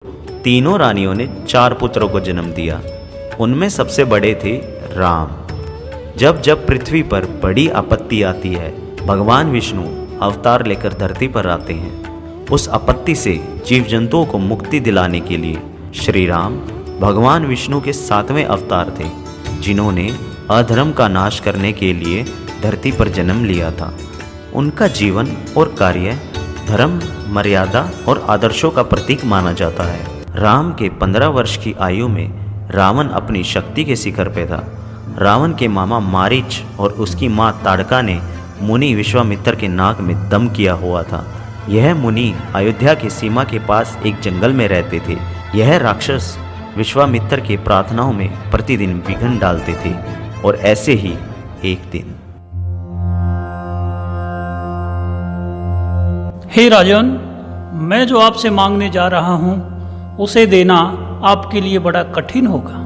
तीनों रानियों ने 4 पुत्रों को जन्म दिया। उनमें सबसे बड़े थे राम। जब जब पृथ्वी पर बड़ी आपत्ति आती है, भगवान विष्णु अवतार लेकर धरती पर आते हैं। उस आपत्ति से जीव जंतुओं को मुक्ति दिलाने के लिए श्री राम भगवान विष्णु के 7वें अवतार थे, जिन्होंने अधर्म का नाश करने के लिए धरती पर जन्म लिया था। उनका जीवन और कार्य धर्म, मर्यादा और आदर्शों का प्रतीक माना जाता है। राम के 15 वर्ष की आयु में रावण अपनी शक्ति के शिखर पे था। रावण के मामा मारीच और उसकी मां ताड़का ने मुनि विश्वामित्र के नाक में दम किया हुआ था। यह मुनि अयोध्या की सीमा के पास एक जंगल में रहते थे। यह राक्षस विश्वामित्र के प्रार्थनाओं में प्रतिदिन विघ्न डालते थे और ऐसे ही एक दिन। हे राजन, मैं जो आपसे मांगने जा रहा हूँ उसे देना आपके लिए बड़ा कठिन होगा।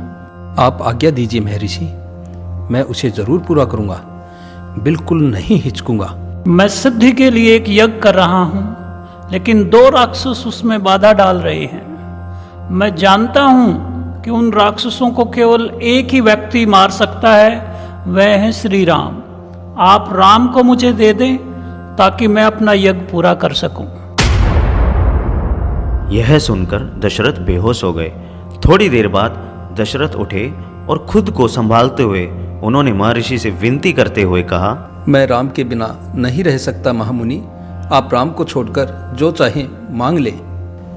आप आज्ञा दीजिए महर्षि, मैं उसे जरूर पूरा करूंगा, बिल्कुल नहीं हिचकूंगा। मैं सिद्धि के लिए एक यज्ञ कर रहा हूँ, लेकिन 2 राक्षस उसमें बाधा डाल रहे हैं। मैं जानता हूँ कि उन राक्षसों को केवल एक ही व्यक्ति मार सकता है, वह है श्री राम। आप राम को मुझे दे दें ताकि मैं अपना यज्ञ पूरा कर सकूं। यह सुनकर दशरथ बेहोश हो गए। थोड़ी देर बाद दशरथ उठे और खुद को संभालते हुए उन्होंने महर्षि से विनती करते हुए कहा, मैं राम के बिना नहीं रह सकता महामुनि, आप राम को छोड़कर जो चाहें मांग ले।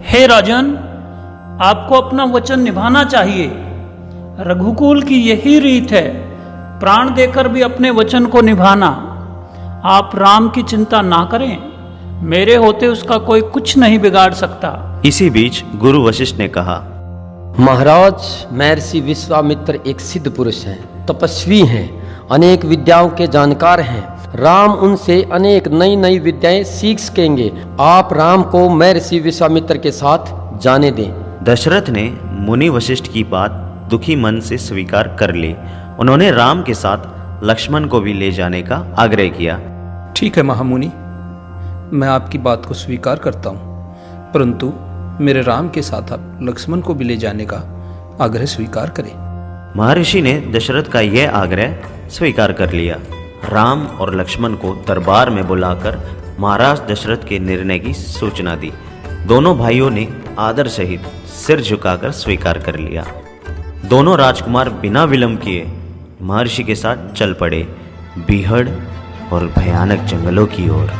हे राजन, आपको अपना वचन निभाना चाहिए। रघुकुल की यही रीत है, प्राण देकर भी अपने वचन को निभाना। आप राम की चिंता ना करें, मेरे होते उसका कोई कुछ नहीं बिगाड़ सकता। इसी बीच गुरु वशिष्ठ ने कहा, महाराज, महर्षि विश्वामित्र एक सिद्ध पुरुष हैं, तपस्वी हैं, अनेक विद्याओं के जानकार हैं। राम उनसे अनेक नई नई विद्याएं सीख सकेंगे। आप राम को महर्षि विश्वामित्र के साथ जाने दें। दशरथ ने मुनि वशिष्ठ की बात दुखी मन से स्वीकार कर ली। उन्होंने राम के साथ लक्ष्मण को भी ले जाने का आग्रह किया। ठीक है महामुनि, मैं आपकी बात को स्वीकार करता हूँ, परंतु मेरे राम के साथ आप लक्ष्मण को भी ले जाने का आग्रह स्वीकार करें। महर्षि ने दशरथ का यह आग्रह स्वीकार कर लिया। राम और लक्ष्मण को दरबार में बुलाकर महाराज दशरथ के निर्णय की सूचना दी। दोनों भाइयों ने आदर सहित सिर झुकाकर स्वीकार कर लिया। दोनों राजकुमार बिना विलंब किए महर्षि के साथ चल पड़े, बीहड़ और भयानक जंगलों की ओर।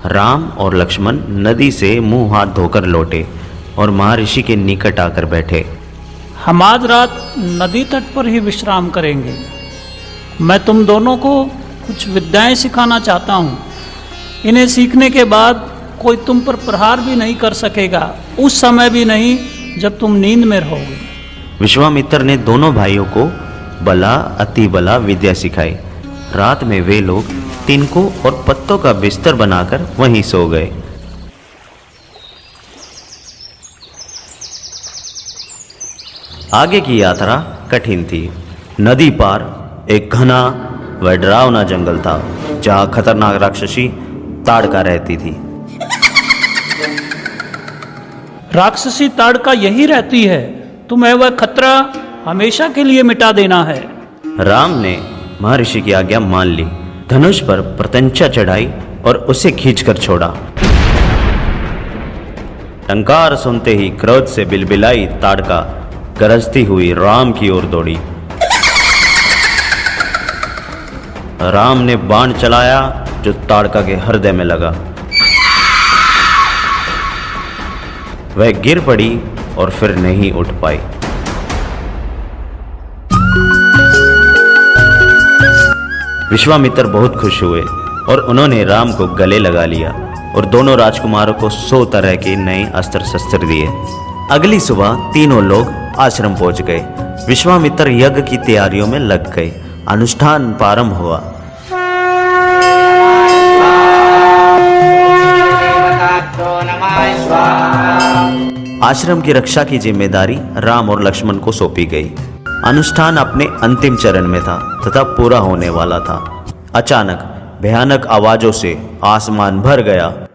राम और लक्ष्मण नदी से मुंह हाथ धोकर लौटे और महर्षि के निकट आकर बैठे। हम आज रात नदी तट पर ही विश्राम करेंगे। मैं तुम दोनों को कुछ विद्याएं सिखाना चाहता हूँ। इन्हें सीखने के बाद कोई तुम पर प्रहार भी नहीं कर सकेगा, उस समय भी नहीं जब तुम नींद में रहोगे। विश्वामित्र ने दोनों भाइयों को बला अति बला विद्या सिखाई। रात में वे लोग तिनकों और पत्तों का बिस्तर बनाकर वहीं सो गए। आगे की यात्रा कठिन थी। नदी पार एक घना व डरावना जंगल था, जहाँ खतरनाक राक्षसी ताड़का रहती थी। राक्षसी ताड़का यही रहती है, तुम्हें वह खतरा हमेशा के लिए मिटा देना है। राम ने महर्षि की आज्ञा मान ली, धनुष पर प्रत्यंचा चढ़ाई और उसे खींचकर छोड़ा। टंकार सुनते ही क्रोध से बिलबिलाई ताड़का गरजती हुई राम की ओर दौड़ी। राम ने बाण चलाया जो ताड़का के हृदय में लगा। वह गिर पड़ी और फिर नहीं उठ पाई। विश्वामित्र बहुत खुश हुए और उन्होंने राम को गले लगा लिया और दोनों राजकुमारों को 100 तरह के नए अस्त्र शस्त्र दिए। अगली सुबह तीनों लोग आश्रम पहुंच गए। विश्वामित्र यज्ञ की तैयारियों में लग गए। अनुष्ठान प्रारंभ हुआ। आश्रम की रक्षा की जिम्मेदारी राम और लक्ष्मण को सौंपी गई। अनुष्ठान अपने अंतिम चरण में था तथा पूरा होने वाला था। अचानक भयानक आवाजों से आसमान भर गया।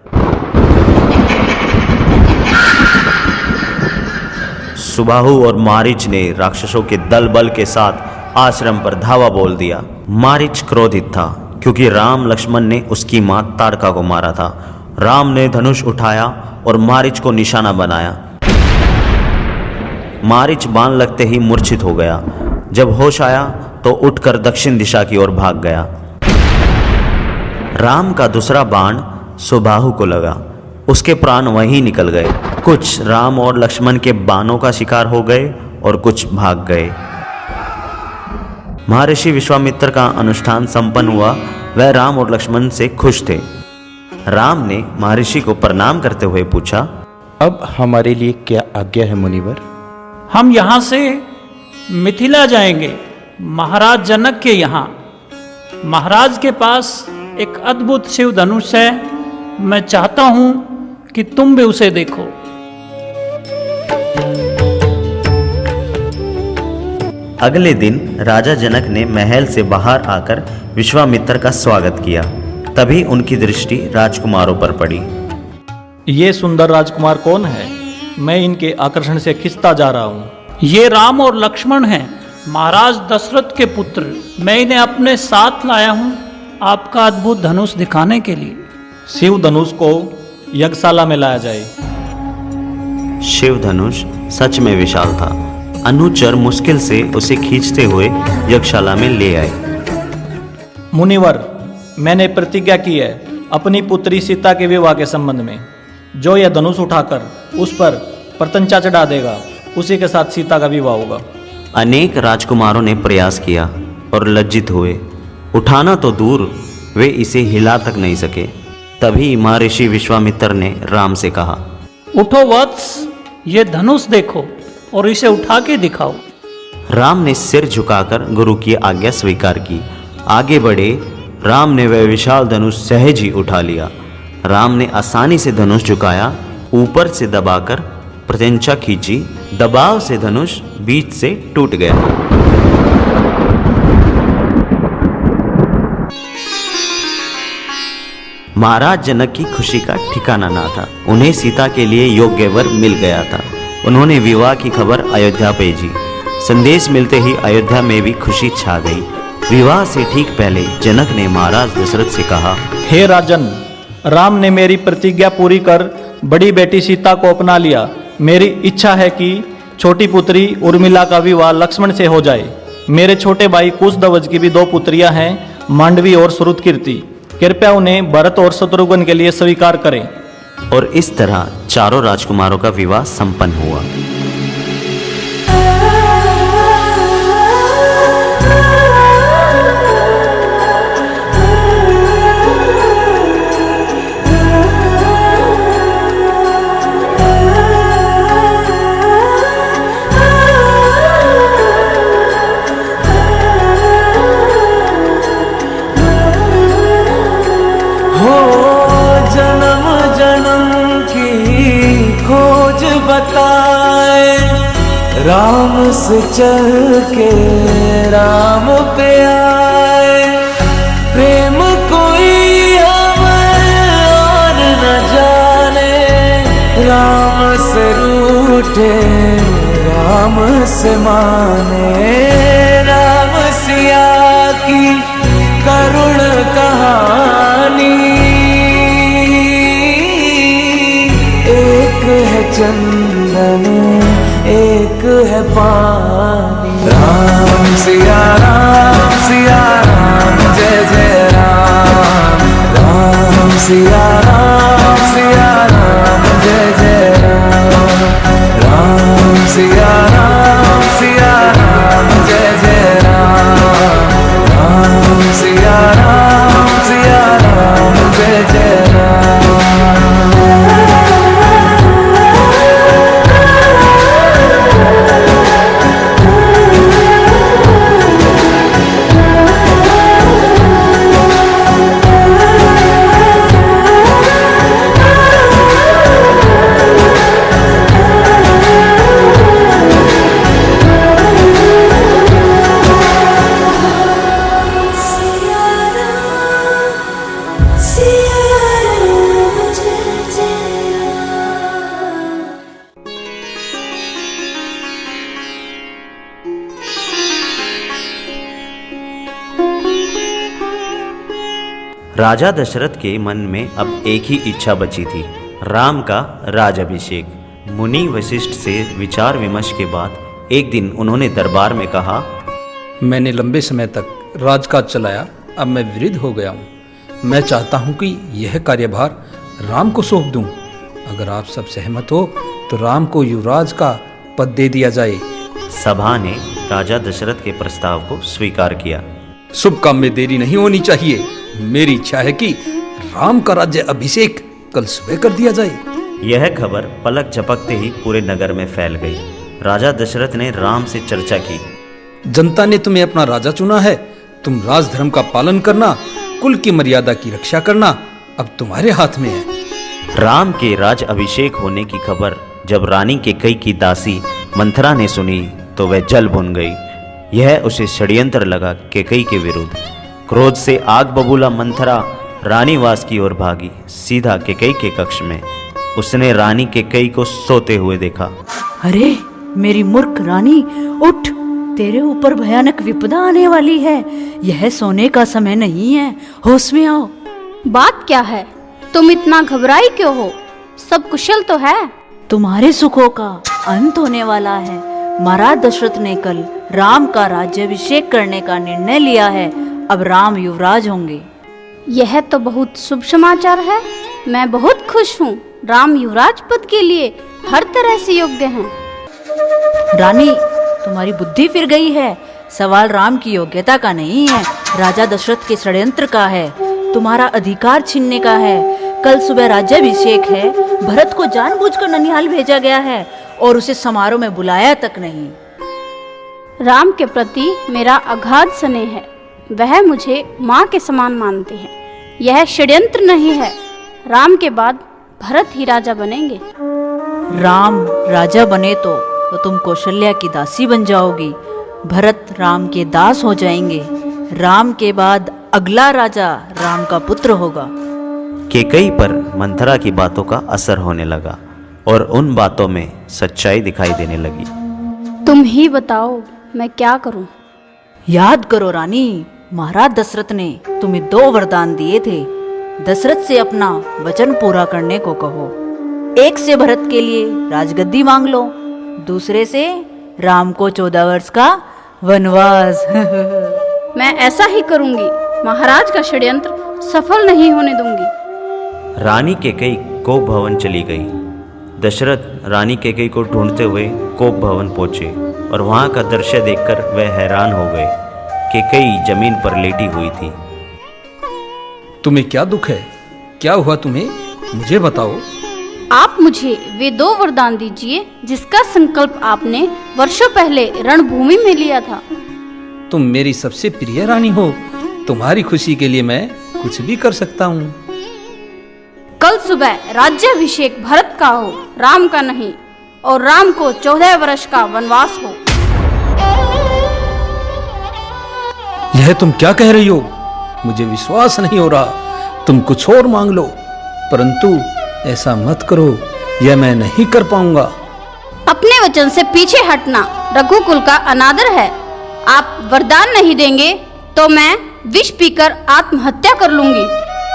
सुबाहु और मारीच ने राक्षसों के दल बल के साथ आश्रम पर धावा बोल दिया। मारीच क्रोधित था क्योंकि राम लक्ष्मण ने उसकी मां ताड़का को मारा था। राम ने धनुष उठाया और मारीच को निशाना बनाया। मारीच बाण लगते ही मूर्छित हो गया। जब होश आया तो उठकर दक्षिण दिशा की ओर भाग गया। राम का दूसरा बाण सुबाहु को लगा। उसके प्राण वहीं निकल गए। कुछ राम और लक्ष्मण के बाणों का शिकार हो गए और कुछ भाग गए। महर्षि विश्वामित्र का अनुष्ठान संपन्न हुआ। वह राम और लक्ष्मण से खुश थे। राम ने महर्षि को प्रणाम करते हुए पूछा, अब हमारे लिए क्या आज्ञा है मुनिवर? हम यहाँ से मिथिला जाएंगे, महाराज जनक के यहाँ। महाराज के पास एक अद्भुत शिव धनुष है। मैं चाहता हूँ कि तुम भी उसे देखो। अगले दिन राजा जनक ने महल से बाहर आकर विश्वामित्र का स्वागत किया। तभी उनकी दृष्टि राजकुमारों पर पड़ी। ये सुंदर राजकुमार कौन है? मैं इनके आकर्षण से खिंचता जा रहा हूँ। ये राम और लक्ष्मण हैं, महाराज दशरथ के पुत्र। मैं इन्हें अपने साथ लाया हूँ आपका अद्भुत धनुष दिखाने के लिए। शिव धनुष को यज्ञशाला में लाया जाए। शिव धनुष सच में विशाल था। अनुचर मुश्किल से उसे खींचते हुए यज्ञशाला में ले आए। मुनिवर, मैंने प्रतिज्ञा की है अपनी पुत्री सीता के विवाह के संबंध में। जो यह धनुष उठाकर उस पर प्रत्यंचा चढ़ा देगा, उसी के साथ सीता का विवाह होगा। अनेक राजकुमारों ने प्रयास किया और लज्जित हुए। उठाना तो दूर, वे इसे हिला तक नहीं सके। तभी महर्षि विश्वामित्र ने राम से कहा, उठो वत्स, ये धनुष देखो और इसे उठा के दिखाओ। राम ने सिर झुकाकर गुरु की आज्ञा स्वीकार की। आगे बढ़े। राम ने वह विशाल धनुष सहज ही उठा लिया। राम ने आसानी से धनुष झुकाया, ऊपर से दबाकर प्रत्यंचा खींची। दबाव से धनुष बीच से टूट गया। महाराज जनक की खुशी का ठिकाना ना था। उन्हें सीता के लिए योग्य वर मिल गया था। उन्होंने विवाह की खबर अयोध्या भेजी। संदेश मिलते ही अयोध्या में भी खुशी छा गई। विवाह से ठीक पहले जनक ने महाराज दशरथ से कहा, हे राजन, राम ने मेरी प्रतिज्ञा पूरी कर बड़ी बेटी सीता को अपना लिया। मेरी इच्छा है कि छोटी पुत्री उर्मिला का विवाह लक्ष्मण से हो जाए। मेरे छोटे भाई कुशध्वज की भी 2 पुत्रियां हैं, मांडवी और श्रुतकीर्ति। कृपया उन्हें भरत और शत्रुघ्न के लिए स्वीकार करें। और इस तरह चारों राजकुमारों का विवाह संपन्न हुआ। बताए राम से चल के राम पे आए। प्रेम कोई और न जाने, राम से रूठे राम से माने। राम सिया की करुण कहानी, एक है चंदन एक है पानी। राम सिया राम जय जय राम। राम सिया राम जय जय राम। राम सिया राम जय जय राम। राम सिया राम जय जय राम। राजा दशरथ के मन में अब एक ही इच्छा बची थी, राम का राज अभिषेक। मुनि वशिष्ठ से विचार विमर्श के बाद एक दिन उन्होंने दरबार में कहा, मैंने लंबे समय तक राजकाज चलाया, अब मैं वृद्ध हो गया हूँ। मैं चाहता हूँ कि यह कार्यभार राम को सौंप दूँ। अगर आप सब सहमत हो तो राम को युवराज का पद दे दिया जाए। सभा ने राजा दशरथ के प्रस्ताव को स्वीकार किया। शुभ काम में देरी नहीं होनी चाहिए। मेरी इच्छा है कि राम का राज्य अभिषेक कल सुबह कर दिया जाए। यह खबर पलक झपकते ही पूरे नगर में फैल गई। राजा दशरथ ने राम से चर्चा की। जनता ने तुम्हें अपना राजा चुना है। तुम राजधर्म का पालन करना, कुल की मर्यादा की रक्षा करना अब तुम्हारे हाथ में है। राम के राज अभिषेक होने की खबर जब रानी केकई की दासी मंथरा ने सुनी तो वह जल भुन गई। यह उसे षड्यंत्र लगा केकई के विरुद्ध। क्रोध से आग बबूला मंथरा रानीवास की ओर भागी, सीधा केकई के कक्ष में। उसने रानी केकई को सोते हुए देखा। अरे मेरी मूर्ख रानी, उठ, तेरे ऊपर भयानक विपदा आने वाली है। यह सोने का समय नहीं है, होश में आओ। बात क्या है? तुम इतना घबराई क्यों हो? सब कुशल तो है? तुम्हारे सुखों का अंत होने वाला है। महाराज दशरथ ने कल राम का राज्याभिषेक करने का निर्णय लिया है। अब राम युवराज होंगे। यह तो बहुत शुभ समाचार है। मैं बहुत खुश हूँ। राम युवराज पद के लिए हर तरह से योग्य हैं। रानी, तुम्हारी बुद्धि फिर गई है। सवाल राम की योग्यता का नहीं है, राजा दशरथ के षड्यंत्र का है। तुम्हारा अधिकार छीनने का है। कल सुबह राज्याभिषेक है। भरत को जानबूझकर ननिहाल भेजा गया है और उसे समारोह में बुलाया तक नहीं। राम के प्रति मेरा अगाध स्नेह है। वह मुझे माँ के समान मानते हैं। यह षड्यंत्र नहीं है। राम के बाद भरत ही राजा बनेंगे। राम राजा बने तो तुम कौशल्या की दासी बन जाओगी। भरत राम के दास हो जाएंगे। राम के बाद अगला राजा राम का पुत्र होगा। केकई पर मंथरा की बातों का असर होने लगा और उन बातों में सच्चाई दिखाई देने लगी। तुम ही बताओ, मैं क्या करूं? याद करो रानी, महाराज दशरथ ने तुम्हें 2 वरदान दिए थे। दशरथ से अपना वचन पूरा करने को कहो। एक से भरत के लिए राजगद्दी मांग लो, दूसरे से राम को 14 वर्ष का वनवास। मैं ऐसा ही करूंगी। महाराज का षड्यंत्र सफल नहीं होने दूंगी। रानी केकई कोप भवन चली गई। दशरथ रानी केकई को ढूंढते हुए कोप भवन पहुंचे और वहां का दृश्य देखकर वह हैरान हो गए। केकई जमीन पर लेटी हुई थी। तुम्हें क्या दुख है? क्या हुआ तुम्हें? मुझे बताओ। आप मुझे वे 2 वरदान दीजिए जिसका संकल्प आपने वर्षों पहले रणभूमि में लिया था। तुम मेरी सबसे प्रिय रानी हो। तुम्हारी खुशी के लिए मैं कुछ भी कर सकता हूँ। कल सुबह राज्याभिषेक भरत का हो, राम का नहीं, और राम को 14 वर्ष का वनवास हो। यह तुम क्या कह रही हो? मुझे विश्वास नहीं हो रहा। तुम कुछ और मांग लो, परंतु ऐसा मत करो। यह मैं नहीं कर पाऊंगा। अपने वचन से पीछे हटना रघुकुल का अनादर है। आप वरदान नहीं देंगे तो मैं विष पीकर आत्महत्या कर लूंगी।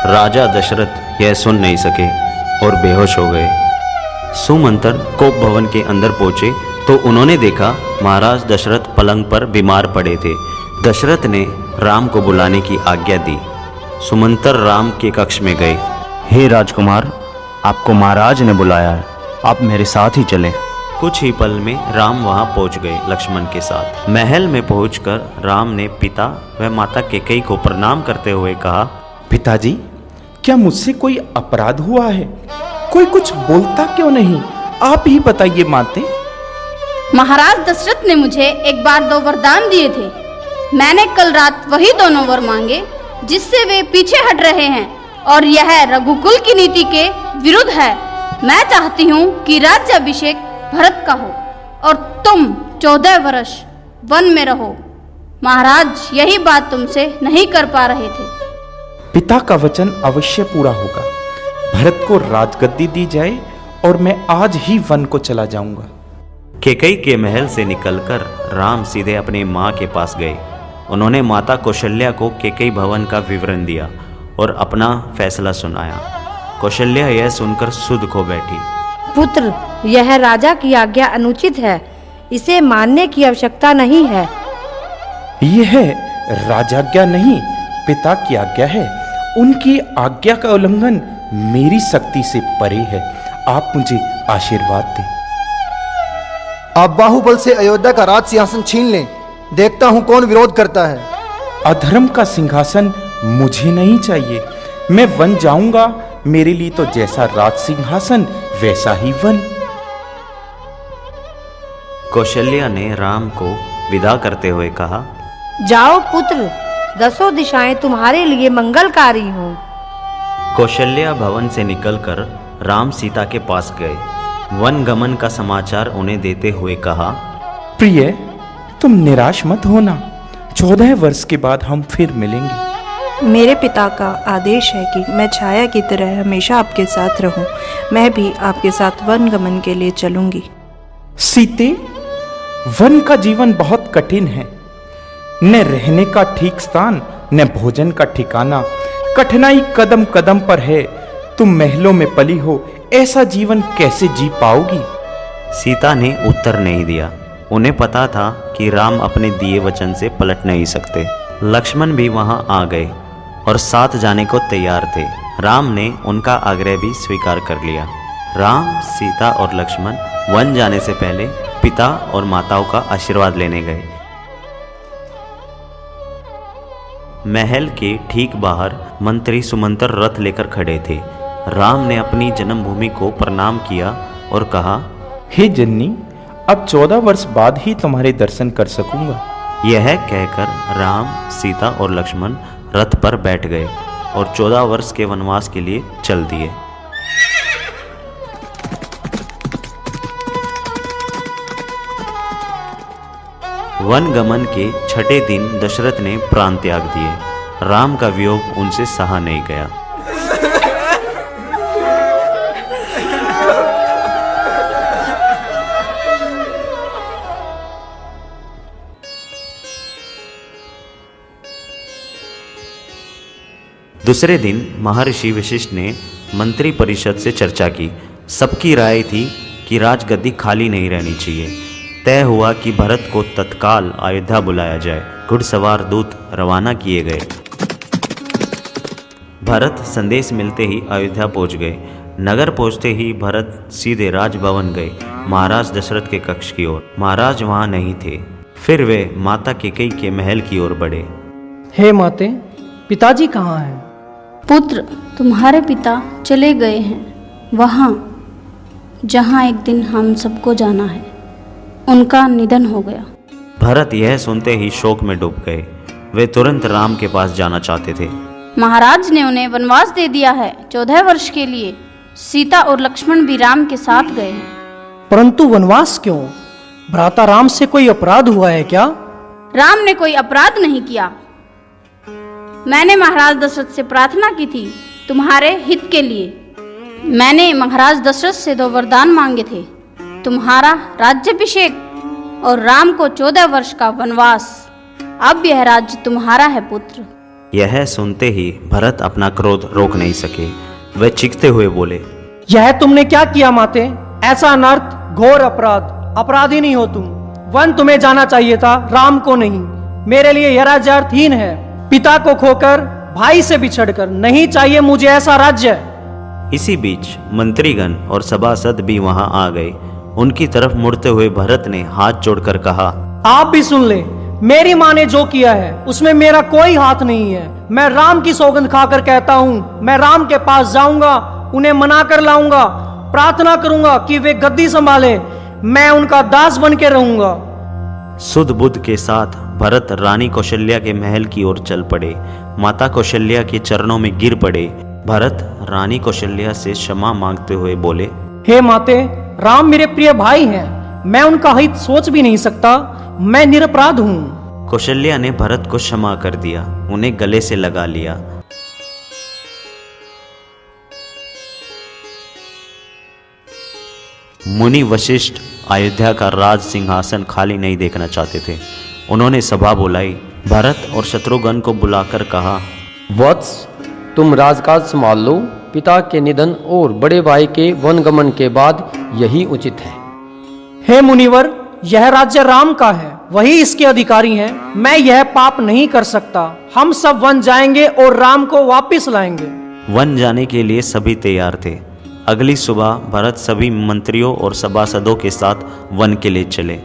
राजा दशरथ यह सुन नहीं सके और बेहोश हो गए। सुमंत्र कोप भवन के अंदर पहुंचे तो उन्होंने देखा महाराज दशरथ पलंग पर बीमार पड़े थे। दशरथ ने राम को बुलाने की आज्ञा दी। सुमंत्र राम के कक्ष में गए। हे राजकुमार, आपको महाराज ने बुलाया है, आप मेरे साथ ही चलें। कुछ ही पल में राम वहां पहुंच गए लक्ष्मण के साथ। महल में पहुंचकर राम ने पिता व माता केकई को प्रणाम करते हुए कहा, पिताजी, क्या मुझसे कोई अपराध हुआ है? कोई कुछ बोलता क्यों नहीं? आप ही बताइए माते। महाराज दशरथ ने मुझे एक बार 2 वरदान दिए थे। मैंने कल रात वही दोनों वर मांगे जिससे वे पीछे हट रहे हैं और यह रघुकुल की नीति के विरुद्ध है। मैं चाहती हूँ कि राज्याभिषेक भरत का हो और तुम 14 वर्ष वन में रहो। महाराज यही बात तुमसे नहीं कर पा रहे थे। पिता का वचन अवश्य पूरा होगा। भरत को राजगद्दी दी जाए और मैं आज ही वन को चला जाऊंगा। केकई के महल से निकलकर राम सीधे अपने माँ के पास गए। उन्होंने माता कौशल्या को केकई भवन का विवरण दिया और अपना फैसला सुनाया। कौशल्या यह सुनकर सुध खो बैठी। पुत्र, यह राजा की आज्ञा अनुचित है, इसे मानने की आवश्यकता नहीं है। यह राजाज्ञा नहीं, पिता की आज्ञा है। उनकी आज्ञा का उल्लंघन मेरी शक्ति से परे है। आप मुझे आशीर्वाद दें। आप बाहुबल से अयोध्या का राज सिंहासन छीन लें, देखता हूं कौन विरोध करता है। अधर्म का सिंहासन मुझे नहीं चाहिए। मैं वन जाऊंगा, मेरे लिए तो जैसा राज सिंहासन वैसा ही वन। कौशल्या ने राम को विदा करते हुए कहा, जाओ पुत्र, 10 दिशाएं तुम्हारे लिए मंगलकारी हों। कौशल्या भवन से निकलकर राम सीता के पास गए। वन गमन का समाचार उन्हें देते हुए कहा, प्रिय, तुम निराश मत होना। 14 वर्ष के बाद हम फिर मिलेंगे। मेरे पिता का आदेश है कि मैं छाया की तरह हमेशा आपके साथ रहूं। मैं भी आपके साथ वन गमन के लिए चलूंगी। सीते, वन का जीवन बहुत कठिन है। न रहने का ठीक स्थान, न भोजन का ठिकाना। कठिनाई कदम कदम पर है। तुम महलों में पली हो, ऐसा जीवन कैसे जी पाओगी? सीता ने उत्तर नहीं दिया। उन्हें पता था कि राम अपने दिए वचन से पलट नहीं सकते। लक्ष्मण भी वहां आ गए और साथ जाने को तैयार थे। राम ने उनका आग्रह भी स्वीकार कर लिया। राम, सीता और लक्ष्मण वन जाने से पहले पिता और माताओं का आशीर्वाद लेने गए। महल के ठीक बाहर मंत्री सुमंत्र रथ लेकर खड़े थे। राम ने अपनी जन्मभूमि को प्रणाम किया और कहा, हे जननी, अब 14 वर्ष बाद ही तुम्हारे दर्शन कर सकूंगा। यह कहकर राम, सीता और लक्ष्मण रथ पर बैठ गए और 14 वर्ष के वनवास के लिए चल दिए। वन गमन के छठे दिन दशरथ ने प्राण त्याग दिए। राम का वियोग उनसे सहा नहीं गया। दूसरे दिन महर्षि वशिष्ठ ने मंत्री परिषद से चर्चा की। सबकी राय थी कि राजगद्दी खाली नहीं रहनी चाहिए। तय हुआ कि भरत को तत्काल अयोध्या बुलाया जाए। घुड़सवार दूत रवाना किए गए। भरत संदेश मिलते ही अयोध्या पहुंच गए। नगर पहुंचते ही भरत सीधे राजभवन गए, महाराज दशरथ के कक्ष की ओर। महाराज वहां नहीं थे। फिर वे माता कैकेयी के महल की ओर बढ़े। हे माते, पिताजी कहाँ हैं? पुत्र, तुम्हारे पिता चले गए हैं वहाँ जहाँ एक दिन हम सबको जाना है। उनका निधन हो गया। भरत यह सुनते ही शोक में डूब गए। वे तुरंत राम के पास जाना चाहते थे। महाराज ने उन्हें वनवास दे दिया है 14 वर्ष के लिए। सीता और लक्ष्मण भी राम के साथ गए हैं। परंतु वनवास क्यों? भ्राता राम से कोई अपराध हुआ है क्या? राम ने कोई अपराध नहीं किया। मैंने महाराज दशरथ से प्रार्थना की थी तुम्हारे हित के लिए। मैंने महाराज दशरथ से 2 वरदान मांगे थे, तुम्हारा राज्याभिषेक और राम को 14 वर्ष का वनवास। अब यह राज्य तुम्हारा है पुत्र। यह सुनते ही भरत अपना क्रोध रोक नहीं सके। वे चीखते हुए बोले, यह तुमने क्या किया माते? ऐसा अनर्थ, घोर अपराध। अपराधी नहीं हो तुम। वन तुम्हें जाना चाहिए था, राम को नहीं। मेरे लिए यह राज्य अर्थहीन है। पिता को खोकर, भाई से बिछड़कर। नहीं चाहिए मुझे ऐसा राज्य। इसी बीच मंत्रीगण और सभासद भी वहां आ गए। उनकी तरफ मुड़ते हुए भरत ने हाथ जोड़कर कहा, आप भी सुन ले। मेरी माँ ने जो किया है उसमें मेरा कोई हाथ नहीं है। मैं राम की सौगंध खाकर कहता हूँ, मैं राम के पास जाऊंगा, उन्हें मना कर लाऊंगा, प्रार्थना करूंगा कि वे गद्दी संभाले। मैं उनका दास बन के रहूंगा। सुध बुद्ध के साथ भरत रानी कौशल्या के महल की ओर चल पड़े। माता कौशल्या के चरणों में गिर पड़े। भरत रानी कौशल्या से क्षमा मांगते हुए बोले, हे माते, राम मेरे प्रिय भाई हैं। मैं उनका हित सोच भी नहीं सकता। मैं निरपराध हूँ। कौशल्या ने भरत को क्षमा कर दिया, उन्हें गले से लगा लिया। मुनि वशिष्ठ अयोध्या का राज सिंहासन खाली नहीं देखना चाहते थे। उन्होंने सभा बुलाई। भरत और शत्रुघ्न को बुलाकर कहा, वत्स, तुम राजकाज संभाल लो। पिता के निधन और बड़े भाई के वनगमन के बाद यही उचित है। हे मुनिवर, यह राज्य राम का है, वही इसके अधिकारी हैं। मैं यह पाप नहीं कर सकता। हम सब वन जाएंगे और राम को वापस लाएंगे। वन जाने के लिए सभी तैयार थे। अगली सुबह भरत सभी मंत्रियों और सभासदों के साथ वन के लिए चले।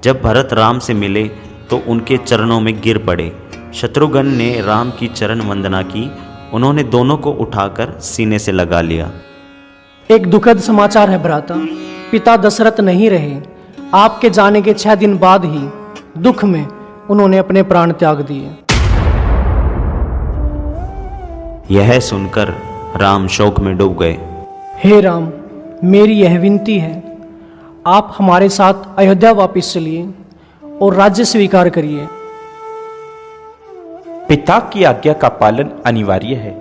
जब भरत राम से मिले तो उनके चरणों में गिर पड़े। शत्रुघ्न ने राम की चरण वंदना की। उन्होंने दोनों को उठाकर सीने से लगा लिया। एक दुखद समाचार है भ्राता, पिता दशरथ नहीं रहे। आपके जाने के 6 दिन बाद ही दुख में उन्होंने अपने प्राण त्याग दिए। यह सुनकर राम शोक में डूब गए। हे राम, मेरी यह विनती है, आप हमारे साथ अयोध्या वापस चलिए और राज्य स्वीकार करिए। पिता की आज्ञा का पालन अनिवार्य है।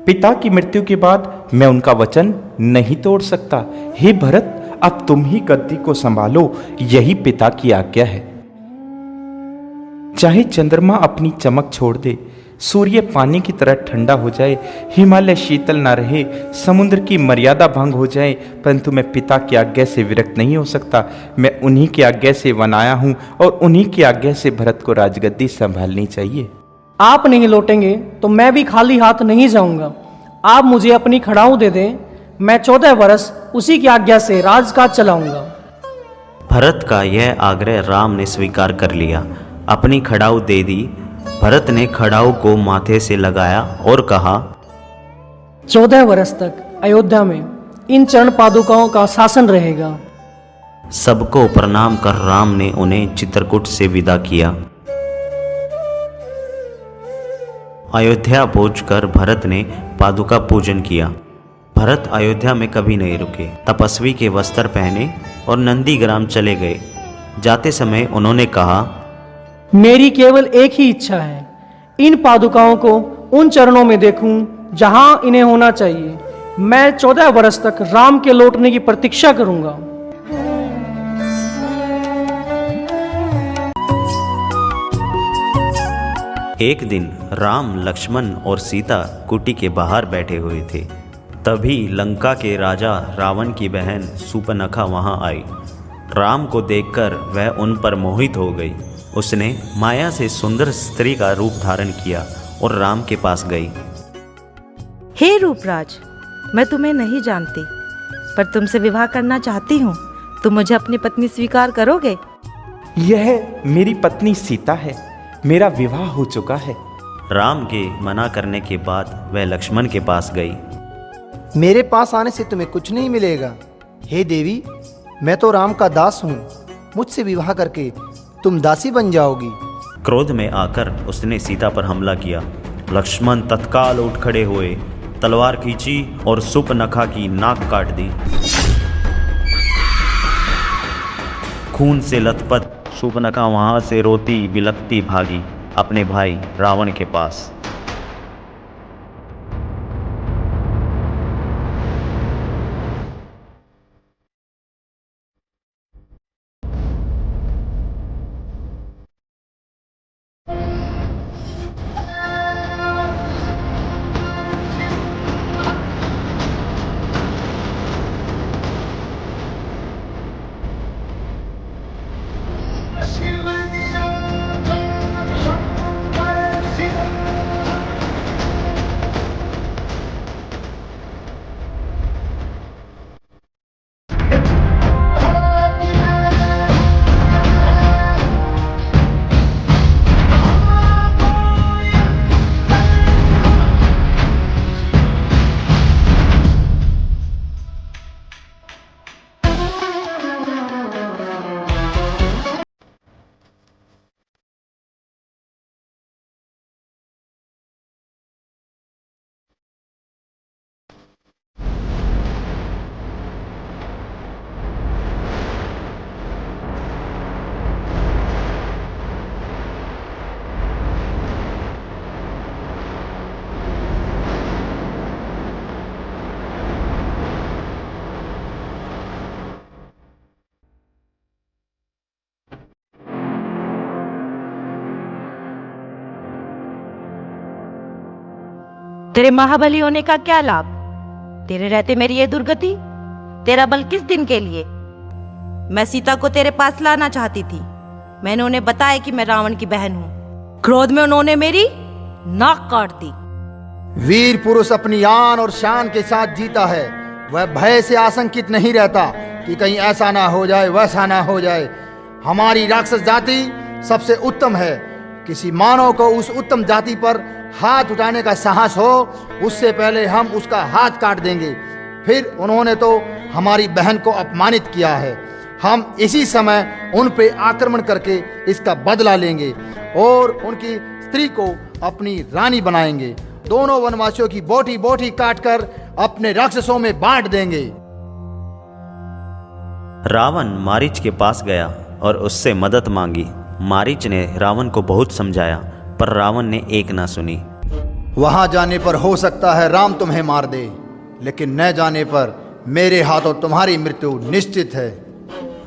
पिता की मृत्यु के बाद मैं उनका वचन नहीं तोड़ सकता। हे भरत, अब तुम ही गद्दी को संभालो, यही पिता की आज्ञा है। चाहे चंद्रमा अपनी चमक छोड़ दे, सूर्य पानी की तरह ठंडा हो जाए, हिमालय शीतल ना रहे, समुद्र की मर्यादा भंग हो जाए, परंतु मैं पिता की आज्ञा से विरक्त नहीं हो सकता। मैं उन्हीं की आज्ञा से वन आया हूं और उन्हीं की आज्ञा से भरत को राजगद्दी संभालनी चाहिए। आप नहीं लौटेंगे तो मैं भी खाली हाथ नहीं जाऊंगा। आप मुझे अपनी खड़ाऊ दे दें, मैं 14 वर्ष उसी की आज्ञा से राजकाज चलाऊंगा। भरत का यह आग्रह राम ने स्वीकार कर लिया, अपनी खड़ाऊ दे दी। भरत ने खड़ाऊ को माथे से लगाया और कहा, 14 वर्ष तक अयोध्या में इन चरण पादुकाओं का शासन रहेगा। सबको प्रणाम कर राम ने उन्हें चित्रकूट से विदा किया। अयोध्या पहुंचकर भरत ने पादुका पूजन किया। भरत अयोध्या में कभी नहीं रुके, तपस्वी के वस्त्र पहने और नंदीग्राम चले गए। जाते समय उन्होंने कहा, मेरी केवल एक ही इच्छा है, इन पादुकाओं को उन चरणों में देखूं जहां इन्हें होना चाहिए। मैं 14 वर्ष तक राम के लौटने की प्रतीक्षा करूंगा। एक दिन राम, लक्ष्मण और सीता कुटी के बाहर बैठे हुए थे। तभी लंका के राजा रावण की बहन सूर्पनखा वहां आई। राम को देखकर वह उन पर मोहित हो गई। उसने माया से सुंदर स्त्री का रूप धारण किया और राम के पास गई। हे रूपराज, मैं तुम्हें नहीं जानती, पर तुमसे विवाह करना चाहती हूँ। तुम मुझे अपनी पत्नी स्वीकार करोगे? यह मेरी पत्नी सीता है, मेरा विवाह हो चुका है। राम के मना करने के बाद वह लक्ष्मण के पास गई। मेरे पास आने से तुम्हें कुछ नहीं मिलेगा। हे देवी, मैं तो राम का दास हूँ, मुझसे विवाह करके तुम दासी बन जाओगी। क्रोध में आकर उसने सीता पर हमला किया। लक्ष्मण तत्काल उठ खड़े हुए, तलवार खींची और सूर्पनखा की नाक काट दी। खून से लथपथ सूर्पनखा वहां से रोती बिलखती भागी अपने भाई रावण के पास। तेरे महाबली होने का क्या लाभ? तेरे रहते मेरी ये दुर्गति? तेरा बल किस दिन के लिए? मैं सीता को तेरे पास लाना चाहती थी। मैंने उन्हें बताया कि मैं रावण की बहन हूं। क्रोध में उन्होंने मेरी नाक काट दी। वीर पुरुष अपनी आन और शान के साथ जीता है। वह भय से आशंकित नहीं रहता कि कहीं ऐसा ना हो जाए, वैसा ना हो जाए। हमारी राक्षस जाति सबसे उत्तम है। किसी मानव को उस उत्तम जाति पर हाथ उठाने का साहस हो, उससे पहले हम उसका हाथ काट देंगे। फिर उन्होंने तो हमारी बहन को अपमानित किया है। हम इसी समय उन पे आक्रमण करके इसका बदला लेंगे और उनकी स्त्री को अपनी रानी बनाएंगे। दोनों वनवासियों की बोटी बोटी काटकर अपने राक्षसों में बांट देंगे। रावण मारीच के पास गया और उससे मदद मांगी। मारीच ने रावण को बहुत समझाया, पर रावण ने एक ना सुनी। वहां जाने पर हो सकता है राम तुम्हें मार दे, लेकिन न जाने पर मेरे हाथों तुम्हारी मृत्यु निश्चित है।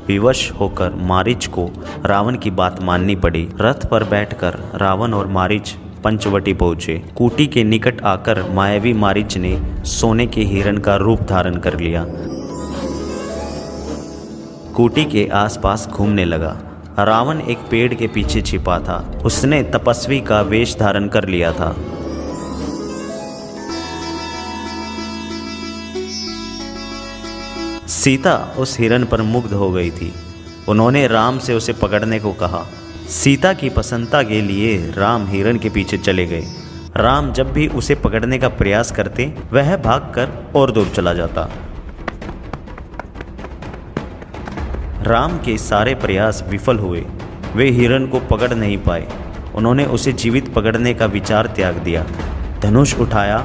विवश होकर मारीच को रावण की बात माननी पड़ी। रथ पर बैठकर रावण और मारीच पंचवटी पहुंचे। कूटी के निकट आकर मायावी मारीच ने सोने के हिरण का रूप धारण कर लिया। कूटी के आसपास घूमने लगा। रावण एक पेड़ के पीछे छिपा था। उसने तपस्वी का वेश धारण कर लिया था। सीता उस हिरण पर मुग्ध हो गई थी। उन्होंने राम से उसे पकड़ने को कहा। सीता की प्रसन्नता के लिए राम हिरण के पीछे चले गए। राम जब भी उसे पकड़ने का प्रयास करते, वह भागकर और दूर चला जाता। राम के सारे प्रयास विफल हुए। वे हिरण को पकड़ नहीं पाए। उन्होंने उसे जीवित पकड़ने का विचार त्याग दिया। धनुष उठाया,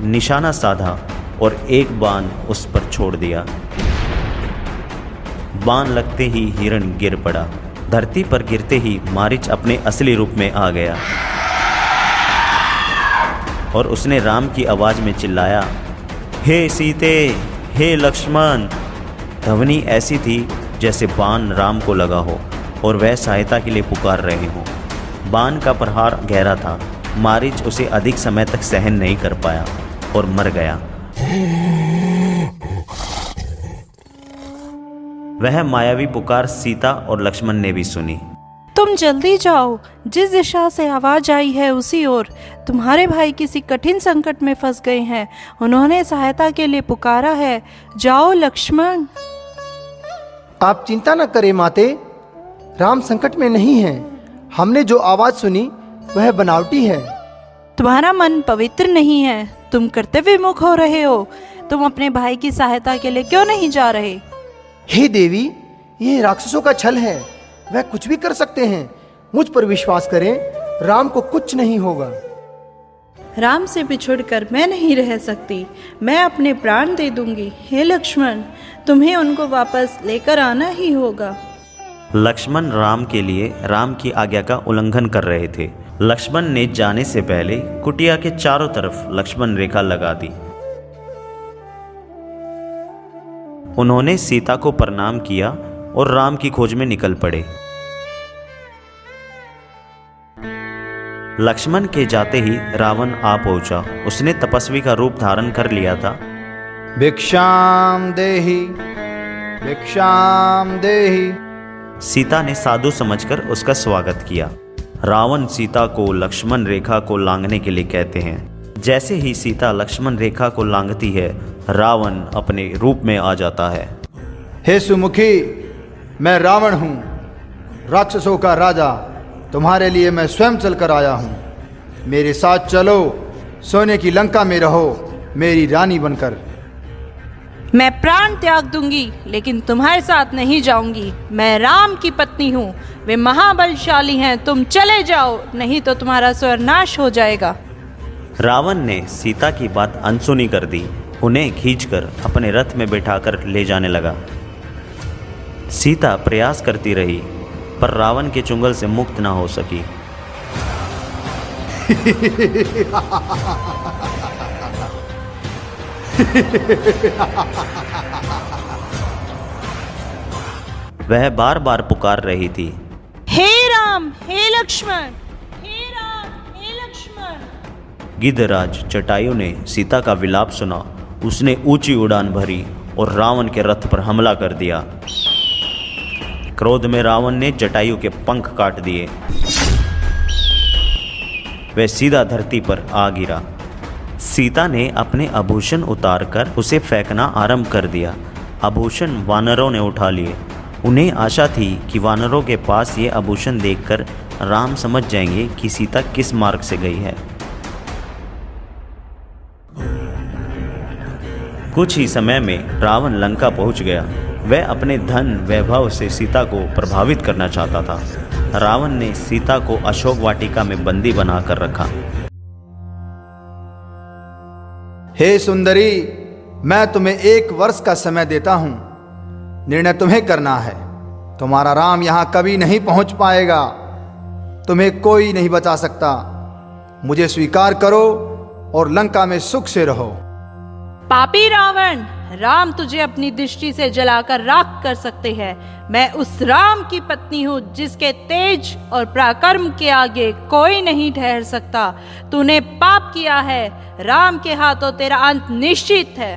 निशाना साधा और एक बाण उस पर छोड़ दिया। बाण लगते ही हिरण गिर पड़ा। धरती पर गिरते ही मारीच अपने असली रूप में आ गया और उसने राम की आवाज में चिल्लाया, हे सीते, हे लक्ष्मण। ध्वनि ऐसी थी जैसे बाण राम को लगा हो और वह सहायता के लिए पुकार रहे हों। बाण का प्रहार गहरा था। मारीच उसे अधिक समय तक सहन नहीं कर पाया और मर गया। वह मायावी पुकार सीता और लक्ष्मण ने भी सुनी। तुम जल्दी जाओ, जिस दिशा से आवाज आई है उसी ओर। तुम्हारे भाई किसी कठिन संकट में फंस गए हैं। उन्होंने सहायता के लिए पुकारा है। जाओ लक्ष्मण। आप चिंता न करें माते, राम संकट में नहीं है। हमने जो आवाज सुनी वह बनावटी है। तुम्हारा मन पवित्र नहीं है। तुम कर्तव्य मुख हो रहे हो। तुम अपने भाई की सहायता के लिए क्यों नहीं जा रहे? हे देवी, ये राक्षसों का छल है। वह कुछ भी कर सकते हैं। मुझ पर विश्वास करें, राम को कुछ नहीं होगा। राम से बिछुड़कर मैं नहीं रह सकती। मैं अपने प्राण दे दूंगी। हे लक्ष्मण, तुम्हें उनको वापस लेकर आना ही होगा। लक्ष्मण राम के लिए राम की आज्ञा का उल्लंघन कर रहे थे। लक्ष्मण ने जाने से पहले कुटिया के चारों तरफ लक्ष्मण रेखा लगा दी। उन्होंने सीता को प्रणाम किया और राम की खोज में निकल पड़े। लक्ष्मण के जाते ही रावण आ पहुंचा। उसने तपस्वी का रूप धारण कर लिया था। भिक्षाम देहि, भिक्षाम देहि। सीता ने साधु समझकर उसका स्वागत किया। रावण सीता को लक्ष्मण रेखा को लांघने के लिए कहते हैं। जैसे ही सीता लक्ष्मण रेखा को लांघती है, रावण अपने रूप में आ जाता है। हे सुमुखी, मैं रावण हूँ, राक्षसों का राजा। तुम्हारे लिए मैं स्वयं चलकर आया हूँ। मेरे साथ चलो, सोने की लंका में रहो, मेरी रानी बनकर। मैं प्राण त्याग दूंगी, लेकिन तुम्हारे साथ नहीं जाऊंगी। मैं राम की पत्नी हूँ। वे महाबलशाली हैं। तुम चले जाओ, नहीं तो तुम्हारा स्वर्नाश हो जाएगा। रावण ने सीता की बात अनसुनी कर दी। उन्हें खींचकर अपने रथ में बैठाकर ले जाने लगा। सीता प्रयास करती रही, पर रावण के चुंगल से मुक्त ना हो सकी। वह बार बार पुकार रही थी, हे राम, हे लक्ष्मण, हे राम, हे लक्ष्मण। गिद्धराज जटायु ने सीता का विलाप सुना। उसने ऊंची उड़ान भरी और रावण के रथ पर हमला कर दिया। क्रोध में रावण ने जटायु के पंख काट दिए। वह सीधा धरती पर आ गिरा। सीता ने अपने आभूषण उतारकर उसे फेंकना आरंभ कर दिया। आभूषण वानरों ने उठा लिए। उन्हें आशा थी कि वानरों के पास ये आभूषण देखकर राम समझ जाएंगे कि सीता किस मार्ग से गई है। कुछ ही समय में रावण लंका पहुंच गया। वह अपने धन वैभव से सीता को प्रभावित करना चाहता था। रावण ने सीता को अशोक वाटिका में बंदी बनाकर रखा। हे सुंदरी, मैं तुम्हें 1 वर्ष का समय देता हूं। निर्णय तुम्हें करना है। तुम्हारा राम यहां कभी नहीं पहुंच पाएगा। तुम्हें कोई नहीं बचा सकता। मुझे स्वीकार करो और लंका में सुख से रहो। पापी रावण, राम तुझे अपनी दृष्टि से जलाकर राख कर सकते हैं। मैं उस राम की पत्नी हूँ जिसके तेज और पराक्रम के आगे कोई नहीं ठहर सकता। तूने पाप किया है। राम के हाथों तेरा अंत निश्चित है।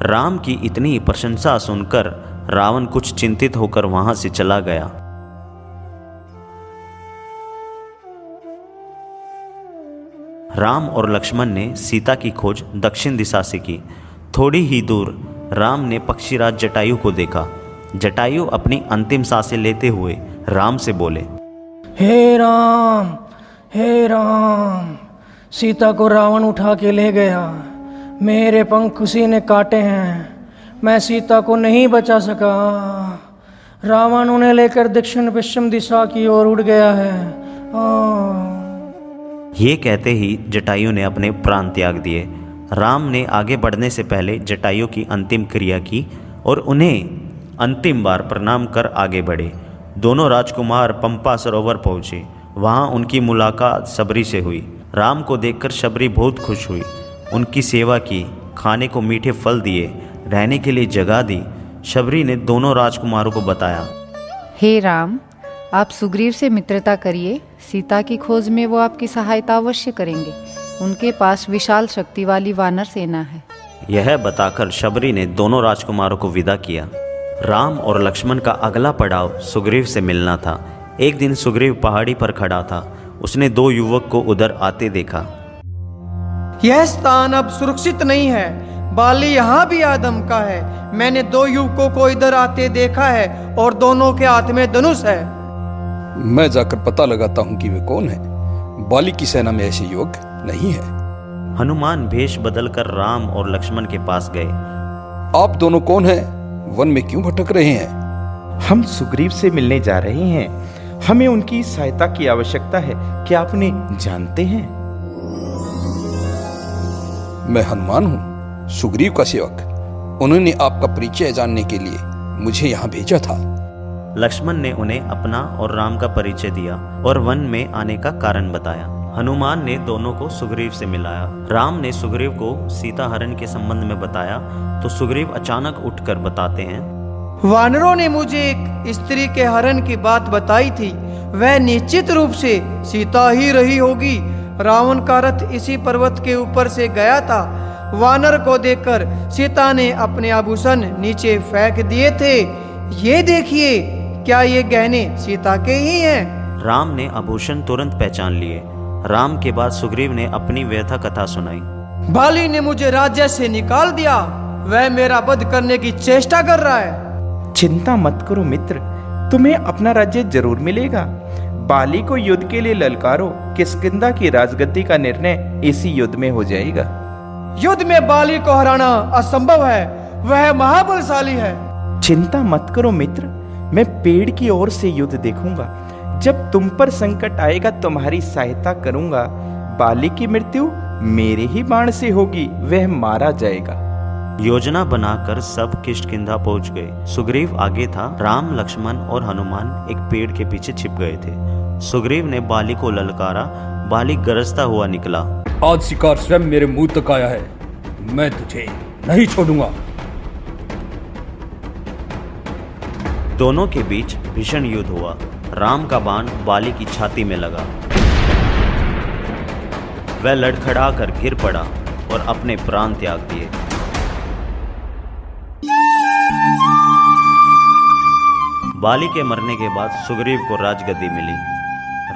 राम की इतनी प्रशंसा सुनकर रावण कुछ चिंतित होकर वहां से चला गया। राम और लक्ष्मण ने सीता की खोज दक्षिण दिशा से की। थोड़ी ही दूर राम ने पक्षीराज जटायु को देखा। जटायु अपनी अंतिम सांसें लेते हुए राम से बोले, हे राम, सीता को रावण उठा के ले गया। मेरे पंख उसी ने काटे हैं। मैं सीता को नहीं बचा सका। रावण उन्हें लेकर दक्षिण पश्चिम दिशा की ओर उड़ गया है। ये कहते ही जटायु ने अपने प्राण त्याग दिए। राम ने आगे बढ़ने से पहले जटायु की अंतिम क्रिया की और उन्हें अंतिम बार प्रणाम कर आगे बढ़े। दोनों राजकुमार पंपा सरोवर पहुँचे। वहाँ उनकी मुलाकात शबरी से हुई। राम को देखकर शबरी बहुत खुश हुई। उनकी सेवा की, खाने को मीठे फल दिए, रहने के लिए जगह दी। शबरी ने दोनों राजकुमारों को बताया, हे राम, आप सुग्रीव से मित्रता करिए। सीता की खोज में वो आपकी सहायता अवश्य करेंगे। उनके पास विशाल शक्ति वाली वानर सेना है। यह बताकर शबरी ने दोनों राजकुमारों को विदा किया। राम और लक्ष्मण का अगला पड़ाव सुग्रीव से मिलना था। एक दिन सुग्रीव पहाड़ी पर खड़ा था। उसने 2 युवक को उधर आते देखा। यह स्थान अब सुरक्षित नहीं है। बाली यहाँ भी आदम का है। मैंने 2 युवकों को इधर आते देखा है और दोनों के हाथ में धनुष है। मैं जाकर पता लगाता हूँ कि वे कौन है। बाली की सेना में ऐसे युवक नहीं है। हनुमान भेष बदलकर राम और लक्ष्मण के पास गए। आप दोनों कौन हैं? वन में क्यों भटक रहे हैं? हम सुग्रीव से मिलने जा रहे हैं। हमें उनकी सहायता की आवश्यकता है। क्या आप उन्हें जानते हैं? मैं हनुमान हूँ, सुग्रीव का सेवक। उन्होंने आपका परिचय जानने के लिए मुझे यहाँ भेजा था। लक्ष्मण ने उन्हें अपना और राम का परिचय दिया और वन में आने का कारण बताया। हनुमान ने दोनों को सुग्रीव से मिलाया। राम ने सुग्रीव को सीता हरण के संबंध में बताया तो सुग्रीव अचानक उठकर बताते हैं, वानरों ने मुझे एक स्त्री के हरण की बात बताई थी। वह निश्चित रूप से सीता ही रही होगी। रावण का रथ इसी पर्वत के ऊपर से गया था। वानर को देखकर सीता ने अपने आभूषण नीचे फेंक दिए थे। ये देखिए, क्या ये गहने सीता के ही हैं? राम ने आभूषण तुरंत पहचान लिए। राम के बाद सुग्रीव ने अपनी व्यथा कथा सुनाई। बाली ने मुझे राज्य से निकाल दिया। वह मेरा वध करने की चेष्टा कर रहा है। चिंता मत करो मित्र, तुम्हें अपना राज्य जरूर मिलेगा। बाली को युद्ध के लिए ललकारो। किष्किंधा की राजगद्दी का निर्णय इसी युद्ध में हो जाएगा। युद्ध में बाली को हराना असंभव है। वह महाबलशाली है। चिंता मत करो मित्र, मैं पेड़ की ओर से युद्ध देखूंगा। जब तुम पर संकट आएगा तुम्हारी सहायता करूंगा। बाली की मृत्यु मेरे ही बाण से होगी, वह मारा जाएगा। योजना बनाकर सब किष्किंधा पहुंच गए। सुग्रीव आगे था। राम, लक्ष्मण और हनुमान एक पेड़ के पीछे छिप गए थे। सुग्रीव ने बाली को ललकारा। बाली गरजता हुआ निकला। आज शिकार स्वयं मेरे मुंह तक आया है। मैं तुझे नहीं छोड़ूंगा। दोनों के बीच भीषण युद्ध हुआ। राम का बाण बाली की छाती में लगा। वह लड़खड़ा कर गिर पड़ा और अपने प्राण त्याग दिए। बाली के मरने के बाद सुग्रीव को राजगद्दी मिली।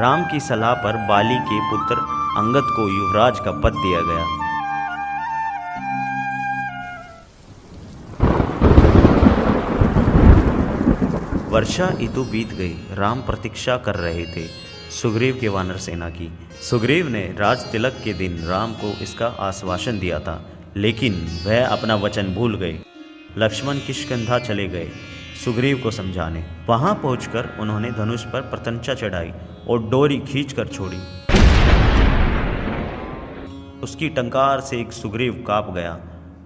राम की सलाह पर बाली के पुत्र अंगद को युवराज का पद दिया गया। वर्षा ऋतु बीत गई। राम प्रतीक्षा कर रहे थे सुग्रीव के वानर सेना की। सुग्रीव ने राज तिलक के दिन राम को इसका आश्वासन दिया था, लेकिन वह अपना वचन भूल गए। लक्ष्मण किष्किंधा चले गए सुग्रीव को समझाने। वहां पहुंचकर उन्होंने धनुष पर प्रतंचा चढ़ाई और डोरी खींचकर छोड़ी। उसकी टंकार से एक सुग्रीव कांप गया।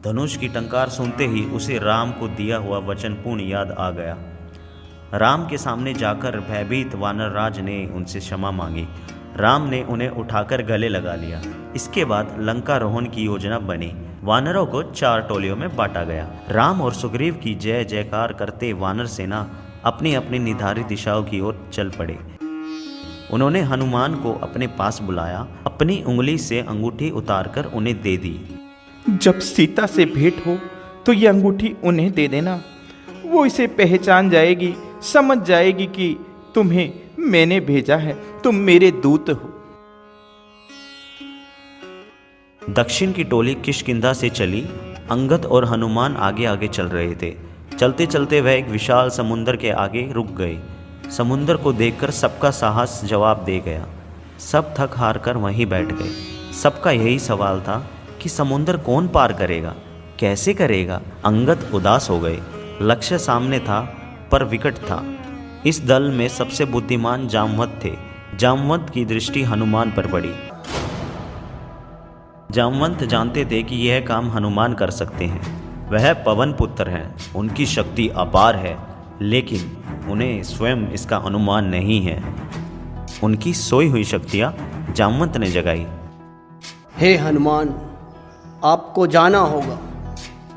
धनुष की टंकार सुनते ही उसे राम को दिया हुआ वचन पूर्ण याद आ गया। राम के सामने जाकर भयभीत वानर राज ने उनसे क्षमा मांगी। राम ने उन्हें उठाकर गले लगा लिया। इसके बाद लंका रोहन की योजना बनी। वानरों को 4 टोलियों में बांटा गया। राम और सुग्रीव की जय जयकार करते वानर सेना अपनी अपनी निर्धारित दिशाओं की ओर चल पड़े। उन्होंने हनुमान को अपने पास बुलाया, अपनी उंगली से अंगूठी उतारकर उन्हें दे दी। जब सीता से भेंट हो तो ये अंगूठी उन्हें दे देना। वो इसे पहचान जाएगी, समझ जाएगी कि तुम्हें मैंने भेजा है, तुम मेरे दूत हो। दक्षिण की टोली किष्किंधा से चली। अंगद और हनुमान आगे आगे चल रहे थे। चलते चलते वह एक विशाल समुद्र के आगे रुक गए। समुद्र को देखकर सबका साहस जवाब दे गया। सब थक हार कर वहीं बैठ गए। सबका यही सवाल था कि समुद्र कौन पार करेगा, कैसे करेगा। अंगद उदास हो गए। लक्ष्य सामने था पर विकट था। इस दल में सबसे बुद्धिमान जामवंत थे। जामवंत की दृष्टि हनुमान पर पड़ी। जामवंत जानते थे कि यह काम हनुमान कर सकते हैं। वह पवन पुत्र हैं, उनकी शक्ति अपार है, लेकिन उन्हें स्वयं इसका अनुमान नहीं है। उनकी सोई हुई शक्तियां जामवंत ने जगाई। हे हनुमान, आपको जाना होगा।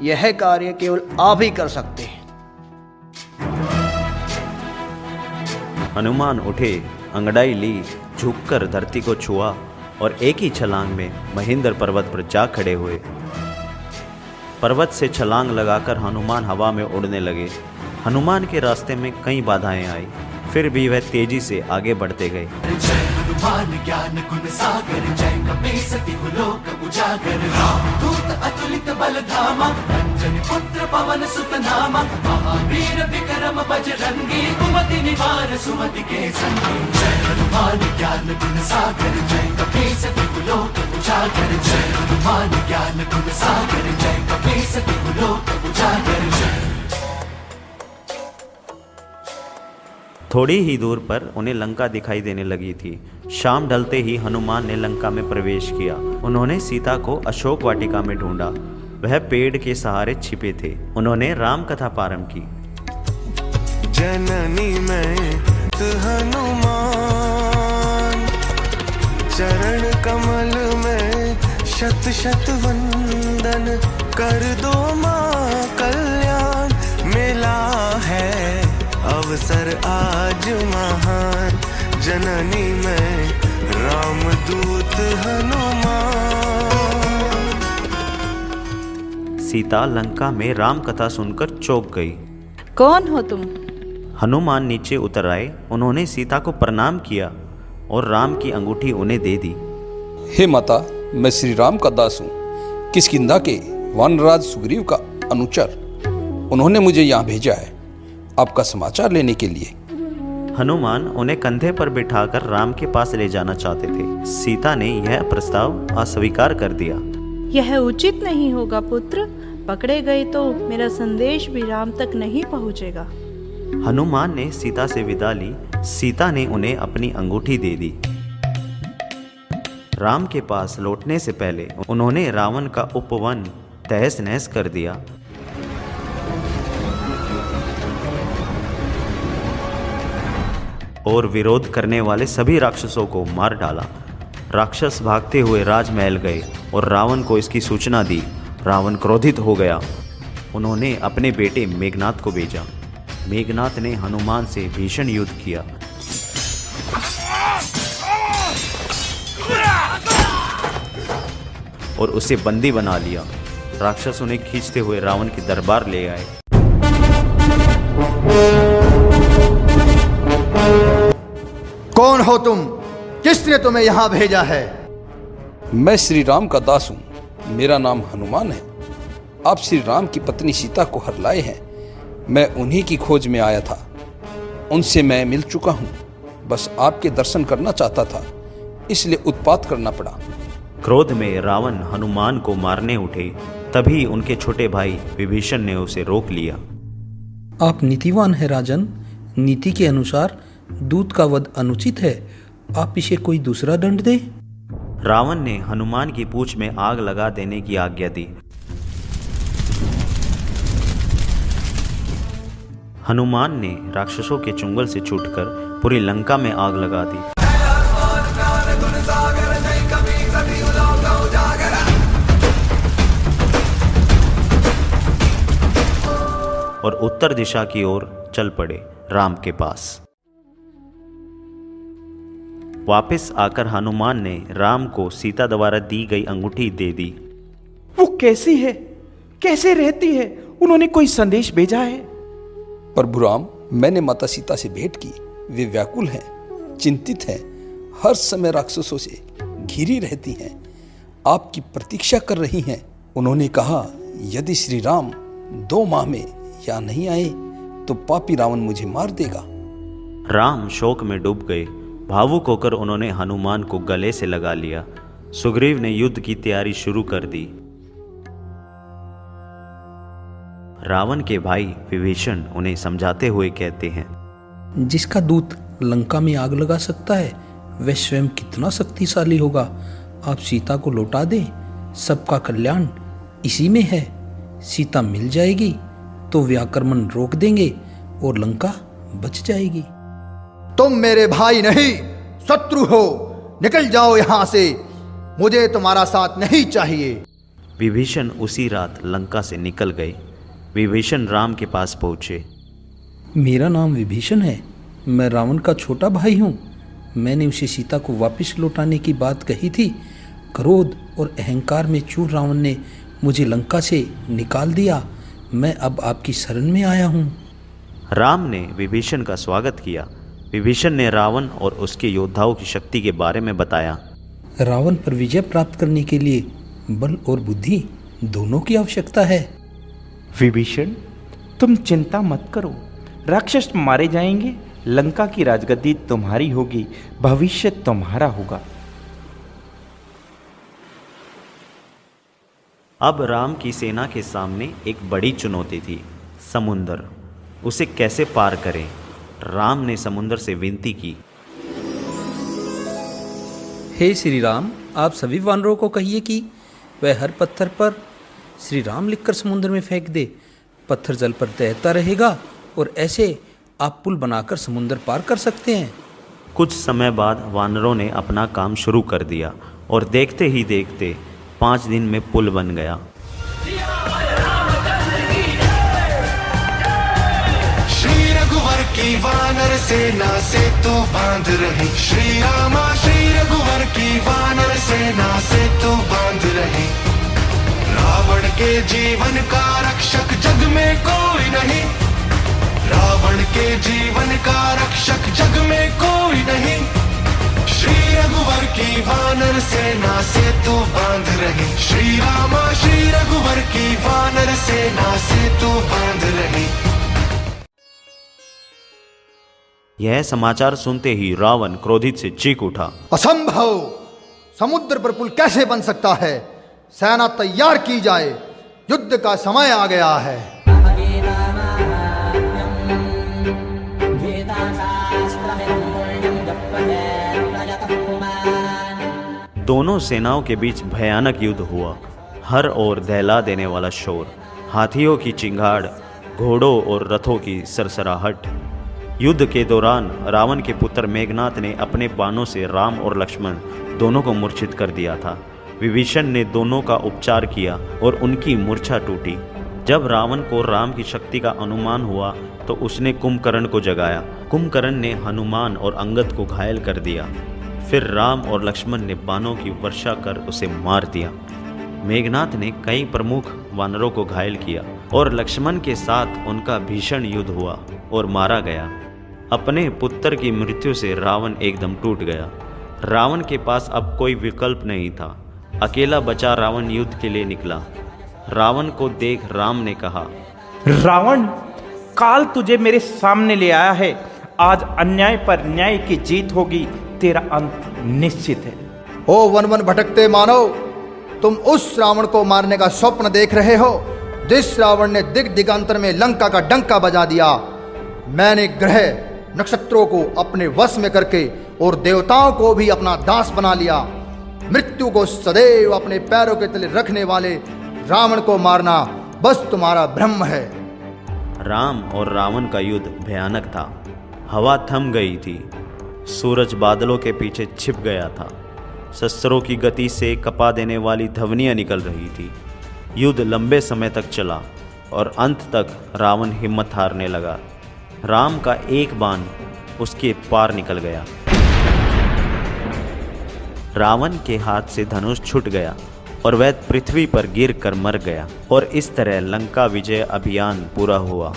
यह कार्य केवल आप ही कर सकते हैं। हनुमान उठे, अंगड़ाई ली, झुककर धरती को छुआ और एक ही छलांग में महेंद्र पर्वत पर जा खड़े हुए। पर्वत से छलांग लगाकर हनुमान हवा में उड़ने लगे। हनुमान के रास्ते में कई बाधाएं आई, फिर भी वह तेजी से आगे बढ़ते गए। हनुमान ज्ञान गुण सागर, जय कपीसति लोक उजागर। दूत अतुलित बल धामा, अंजनी पुत्र पवन सुत नामा। महावीर विक्रम बजरंगी, कुमति निवार सुमति के संगी। जय हनुमान ज्ञान गुण सागर, जय कपीसति लोक उजागर। जय हनुमान ज्ञान गुण सागर, जय कपीसति लोक उजागर। थोड़ी ही दूर पर उन्हें लंका दिखाई देने लगी थी। शाम ढलते ही हनुमान ने लंका में प्रवेश किया। उन्होंने सीता को अशोक वाटिका में ढूंढा। वह पेड़ के सहारे छिपे थे। उन्होंने राम कथा प्रारंभ की। जननी में हनुमान, चरण कमल में शत शत वंदन। कर दो माँ कल्याण, मिला है अवसर आज महान। जननी में रामदूत हनुमान। सीता लंका में राम कथा सुनकर चौंक गई। कौन हो तुम? हनुमान नीचे उतर आए। उन्होंने सीता को प्रणाम किया और राम की अंगूठी उन्हें दे दी। हे माता, मैं श्री राम का दास हूँ, किष्किंधा के वानरराज सुग्रीव का अनुचर। उन्होंने मुझे यहाँ भेजा है आपका समाचार लेने के लिए। हनुमान उन्हें कंधे पर बिठाकर राम के पास ले जाना चाहते थे। सीता ने यह प्रस्ताव अस्वीकार कर दिया। यह उचित नहीं होगा पुत्र। पकड़े गए तो मेरा संदेश भी राम तक नहीं पहुंचेगा। हनुमान ने सीता से विदा ली। सीता ने उन्हें अपनी अंगूठी दे दी। राम के पास लौटने से पहले उन्होंने रावण का उपवन तहस नहस कर दिया। और विरोध करने वाले सभी राक्षसों को मार डाला। राक्षस भागते हुए राजमहल गए और रावण को इसकी सूचना दी। रावण क्रोधित हो गया। उन्होंने अपने बेटे मेघनाद को भेजा। मेघनाद ने हनुमान से भीषण युद्ध किया। और उसे बंदी बना लिया। राक्षस उन्हें खींचते हुए रावण के दरबार ले आए। कौन हो तुम? किसने तुम्हें यहाँ भेजा है? मैं श्री राम का दास हूँ। मेरा नाम हनुमान है। आप श्री राम की पत्नी सीता को हर लाए हैं। मैं उन्हीं की खोज में आया था। उनसे मैं मिल चुका हूँ। बस आपके दर्शन करना चाहता था, इसलिए उत्पात करना पड़ा। क्रोध में रावण हनुमान को मारने उठे, तभी उनके छोटे भाई विभीषण ने उसे रोक लिया। आप नीतिवान हैं राजन। नीति के अनुसार दूत का वध अनुचित है। आप इसे कोई दूसरा दंड दे। रावण ने हनुमान की पूंछ में आग लगा देने की आज्ञा दी। हनुमान ने राक्षसों के चुंगल से छूटकर पूरी लंका में आग लगा दी। और उत्तर दिशा की ओर चल पड़े राम के पास। वापस आकर हनुमान ने राम को सीता द्वारा दी गई अंगूठी दे दी। वो कैसी है, कैसे रहती है? उन्होंने कोई संदेश भेजा है? प्रभु राम, मैंने माता सीता से भेंट की। वे व्याकुल हैं, चिंतित हैं, हर समय राक्षसों से घिरी रहती हैं, आपकी प्रतीक्षा कर रही हैं। उन्होंने कहा, यदि श्री राम 2 माह में या नहीं आए तो पापी रावण मुझे मार देगा। राम शोक में डूब गए। भावुक होकर उन्होंने हनुमान को गले से लगा लिया। सुग्रीव ने युद्ध की तैयारी शुरू कर दी। रावण के भाई विभीषण उन्हें समझाते हुए कहते हैं, जिसका दूत लंका में आग लगा सकता है, वह स्वयं कितना शक्तिशाली होगा। आप सीता को लौटा दें, सबका कल्याण इसी में है। सीता मिल जाएगी तो वे आक्रमण रोक देंगे और लंका बच जाएगी। तुम मेरे भाई नहीं, शत्रु हो। निकल जाओ यहाँ से, मुझे तुम्हारा साथ नहीं चाहिए। विभीषण उसी रात लंका से निकल गए। विभीषण राम के पास पहुंचे। मेरा नाम विभीषण है। मैं रावण का छोटा भाई हूँ। मैंने उसे सीता को वापस लौटाने की बात कही थी। क्रोध और अहंकार में चूर रावण ने मुझे लंका से निकाल दिया। मैं अब आपकी शरण में आया हूँ। राम ने विभीषण का स्वागत किया। विभीषण ने रावण और उसके योद्धाओं की शक्ति के बारे में बताया। रावण पर विजय प्राप्त करने के लिए बल और बुद्धि दोनों की आवश्यकता है। विभीषण, तुम चिंता मत करो। राक्षस मारे जाएंगे, लंका की राजगद्दी तुम्हारी होगी, भविष्य तुम्हारा होगा। अब राम की सेना के सामने एक बड़ी चुनौती थी, समुद्र। उसे कैसे पार करें? राम ने समुद्र से विनती की। हे श्री राम, आप सभी वानरों को कहिए कि वह हर पत्थर पर श्री राम लिखकर समुद्र में फेंक दे। पत्थर जल पर तैरता रहेगा और ऐसे आप पुल बनाकर समुद्र पार कर सकते हैं। कुछ समय बाद वानरों ने अपना काम शुरू कर दिया और देखते ही देखते 5 दिन में पुल बन गया। श्री रघुवर की वानर सेना से तू बांध रही। श्री रामा श्री रघुवर की वानर सेना से तू बांध रही। रावण के जीवन का रक्षक जग में कोई नहीं। रावण के जीवन का रक्षक जग में कोई नहीं। श्री रघुवर की वानर सेना से तू बांध रही। श्री रामा श्री रघुवर की वानर सेना से तू बांध रही। यह समाचार सुनते ही रावण क्रोधित से चीख उठा। असंभव! समुद्र पर पुल कैसे बन सकता है? सेना तैयार की जाए, युद्ध का समय आ गया है। दोनों सेनाओं के बीच भयानक युद्ध हुआ। हर ओर दहला देने वाला शोर, हाथियों की चिंगाड़, घोड़ों और रथों की सरसराहट। युद्ध के दौरान रावण के पुत्र मेघनाथ ने अपने बाणों से राम और लक्ष्मण दोनों को मूर्छित कर दिया था। विभीषण ने दोनों का उपचार किया और उनकी मूर्छा टूटी। जब रावण को राम की शक्ति का अनुमान हुआ तो उसने कुंभकर्ण को जगाया। कुंभकर्ण ने हनुमान और अंगद को घायल कर दिया। फिर राम और लक्ष्मण ने बाणों की वर्षा कर उसे मार दिया। मेघनाथ ने कई प्रमुख वानरों को घायल किया और लक्ष्मण के साथ उनका भीषण युद्ध हुआ और मारा गया। अपने पुत्र की मृत्यु से रावण एकदम टूट गया। रावण के पास अब कोई विकल्प नहीं था। अकेला बचा रावण युद्ध के लिए निकला। रावण को देख राम ने कहा, रावण, काल तुझे मेरे सामने ले आया है। आज अन्याय पर न्याय की जीत होगी, तेरा अंत निश्चित है। ओ वन वन भटकते मानव, तुम उस रावण को मारने का स्वप्न देख रहे हो जिस रावण ने दिग दिगांतर में लंका का डंका बजा दिया। मैंने ग्रह नक्षत्रों को अपने वश में करके और देवताओं को भी अपना दास बना लिया। मृत्यु को सदैव अपने पैरों के तले रखने वाले रावण को मारना बस तुम्हारा भ्रम है। राम और रावण का युद्ध भयानक था। हवा थम गई थी, सूरज बादलों के पीछे छिप गया था, शस्त्रों की गति से कपा देने वाली ध्वनियां निकल रही थी। युद्ध लंबे समय तक चला और अंत तक रावण हिम्मत हारने लगा। राम का एक बाण उसके पार निकल गया। रावण के हाथ से धनुष छूट गया और वह पृथ्वी पर गिर कर मर गया। और इस तरह लंका विजय अभियान पूरा हुआ।